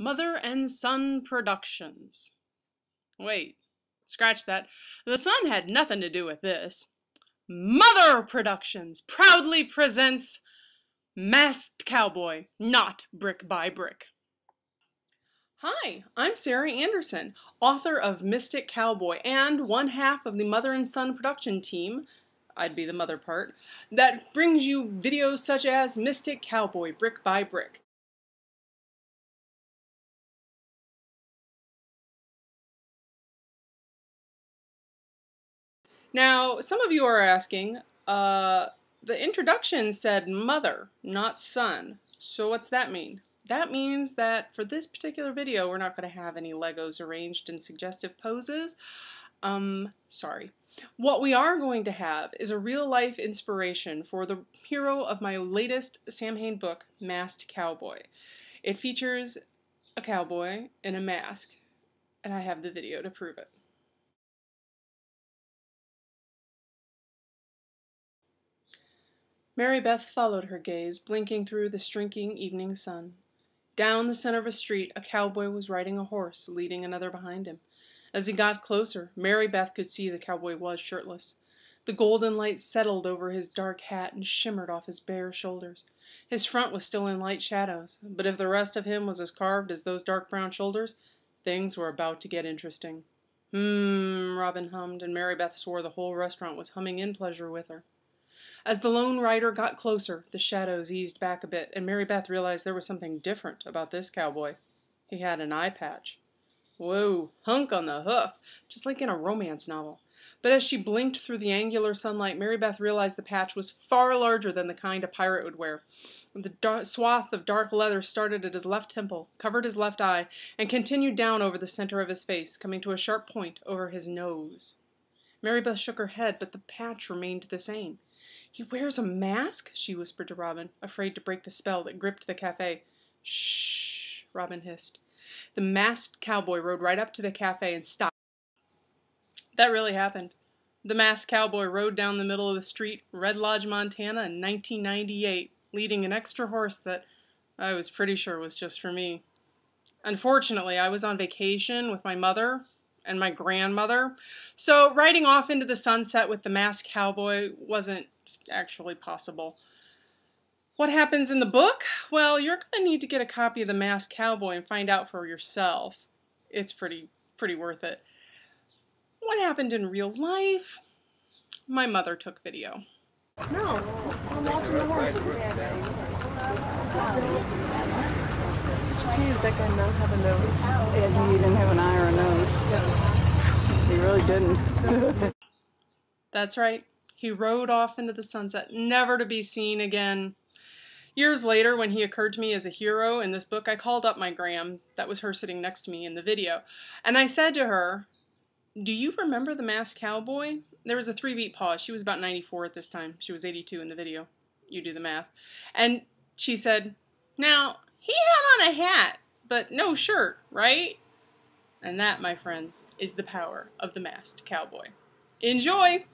Mother and Son Productions. Wait, scratch that. The Son had nothing to do with this. Mother Productions proudly presents Masked Cowboy, not Brick by Brick. Hi, I'm Sarah Anderson, author of Masked Cowboy and one half of the Mother and Son production team, I'd be the mother part, that brings you videos such as Masked Cowboy, Brick by Brick. Now, some of you are asking, the introduction said mother, not son. So what's that mean? That means that for this particular video, we're not going to have any Legos arranged in suggestive poses. Sorry. What we are going to have is a real-life inspiration for the hero of my latest Sam Hain book, Masked Cowboy. It features a cowboy in a mask, and I have the video to prove it. Mary Beth followed her gaze, blinking through the shrinking evening sun. Down the center of a street, a cowboy was riding a horse, leading another behind him. As he got closer, Mary Beth could see the cowboy was shirtless. The golden light settled over his dark hat and shimmered off his bare shoulders. His front was still in light shadows, but if the rest of him was as carved as those dark brown shoulders, things were about to get interesting. Robin hummed, and Mary Beth swore the whole restaurant was humming in pleasure with her. As the lone rider got closer, the shadows eased back a bit, and Mary Beth realized there was something different about this cowboy. He had an eye patch. Whoa, hunk on the hoof, just like in a romance novel. But as she blinked through the angular sunlight, Mary Beth realized the patch was far larger than the kind a pirate would wear. The swath of dark leather started at his left temple, covered his left eye, and continued down over the center of his face, coming to a sharp point over his nose. Mary Beth shook her head, but the patch remained the same. "He wears a mask?" she whispered to Robin, afraid to break the spell that gripped the cafe. "Shh," Robin hissed. The masked cowboy rode right up to the cafe and stopped. That really happened. The masked cowboy rode down the middle of the street, Red Lodge, Montana, in 1998, leading an extra horse that I was pretty sure was just for me. Unfortunately, I was on vacation with my mother and my grandmother, so riding off into the sunset with the masked cowboy wasn't actually possible. What happens in the book? Well, you're going to need to get a copy of The Masked Cowboy and find out for yourself. It's pretty worth it. What happened in real life? My mother took video. No, I'm walking the horse. It just means that guy not have a nose. Yeah, he didn't have an eye or a nose. He really didn't. That's right. He rode off into the sunset, never to be seen again. Years later, when he occurred to me as a hero in this book, I called up my Gram, that was her sitting next to me in the video, and I said to her, "Do you remember the Masked Cowboy?" There was a 3-beat pause. She was about 94 at this time. She was 82 in the video. You do the math. And she said, "Now, he had on a hat, but no shirt, right?" And that, my friends, is the power of the Masked Cowboy. Enjoy!